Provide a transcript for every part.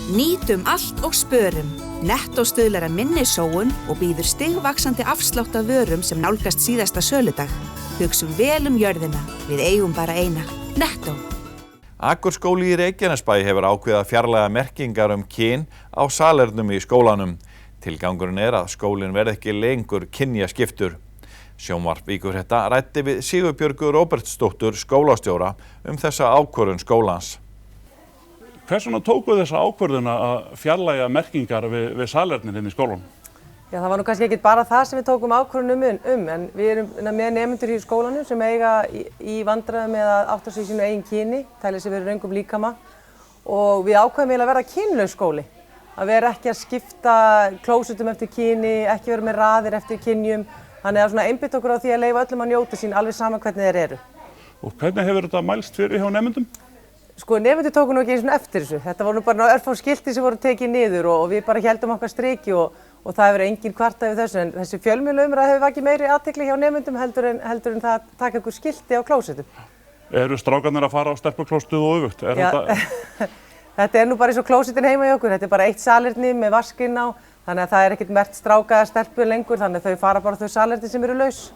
Nýtum allt og spörum. Nettó stuðlar að minni sóun og býður stigvaxandi afslátt af vörum sem nálgast síðasta söludag. Hugsum vel jörðina, við eigum bara eina. Nettó. Akurskóli í Reykjanesbæ hefur ákveðið að fjarlæga merkingar kyn á salernum í skólanum. Tilgangurinn að skólinn verði ekki lengur kynjaskiptur. Sjónvarp Víkurfrétta ræddi við Sigurbjörgu Róbertsdóttur skólastjóra þessa ákvörðun skólans. Hvers vegna tóku þessa ákvörðun að fjarlægja merkingar við salernin í skólanum? Já, það var nú kannski ekki bara það sem við tókum ákvörðun en við erum með nemendur í skólanum sem eiga í vandræðum með að átta sig í sínu eigin kyni, telja sig verið röngum líkama og við ákveðum að vera kynlaus skóli. Að vera ekki að skipta klósettum eftir kyni, ekki vera með raðir eftir kynjum, þannig að einbeita okkur á því að leyfa öllum að njóta sín alveg sama hvernig þeir eru. Og hvernig hefur þetta mælst fyrir hjá nemendum? Sko, nemendur tóku nú ekki eins og eftir þessu. Þetta voru nú bara örfá skilti sem voru tekið niður og við bara héldum okkar striki og það hefur engin kvartað við þessu. En þessi fjölmiðlaumræða hefur vakið meiri athygli hjá nemendum heldur en það taka ykkur skilti á klósettum. Eru strákarnir að fara á stelpuklósettið og öfugt? Þetta nú bara eins og klósettin heima hjá okkur. Þetta bara eitt salerni með vaskinn á. Þannig að það ekkert merkt stráka eða stelpu lengur. Þannig að þau fara bara þau salerni sem eru laus.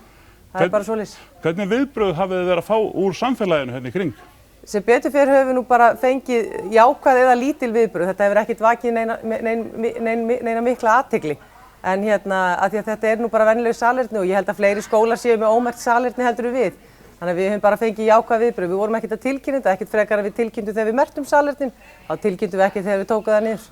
Það bara svoleiðis. Hvernig viðbrögð hafið þið verið að fá úr samfélaginu hérna í kring? Sem betur fyrir höfum við nú bara fengið jákvæð eða lítil viðbrögð. Þetta hefur ekkert vakið neina mikla athygli. En af því að þetta nú bara venjuleg salerni og ég held að fleiri skólar séu með ómerkt salerni heldur við. Þannig að við höfum bara fengið jákvæð viðbrögð. Við vorum ekkert að tilkynna þetta, ekkert frekar að við tilkynntum þegar við merktum salernin. Þá tilkynntum við ekki þegar við tókum það niður.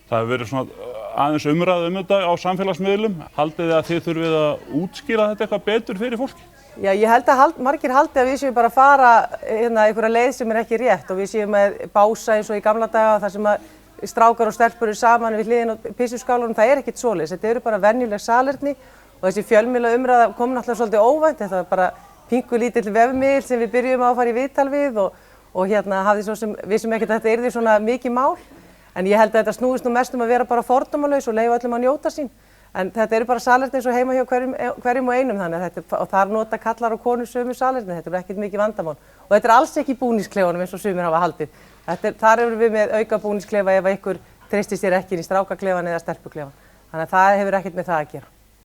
Það hefur verið svona aðeins umræða þetta á samfélagsmiðlum. Haldið þið að þið þurfið að útskýra þetta eitthvað betur fyrir fólki? Já, ég held að margir haldi að við séum bara að fara einhverja leið sem ekki rétt og við séum með bása eins og í gamla daga þar sem að strákar og stelpur eru saman við hliðina á pissuskálanum. Það er ekkert svoleiðis. Þetta eru bara venjuleg salerni og þessi fjölmiðlaumræða kom náttúrulega svolítið óvænt. Þetta var bara pingu lítill vefmiðill sem við byrjuðum á að fara í viðtal við og hafði svo sem vissum ekkert að þetta yrði svona mikið mál. En ég held að þetta snúist nú mest að vera bara fordómalaus og leyfa öllum að njóta sín. En þetta eru bara salerni eins og heima hjá hverjum og einum þannig að þar nota kallar og konur sömu salerni, þetta er ekkert mikið vandamál. Og þetta er alls ekki í búningsklefanum eins og sumir hafa haldið. Þar erum við með auka búningsklefa ef einhver treystir sér ekki inn í strákaklefan eða stelpuklefan. Þannig að það hefur ekkert með það að gera.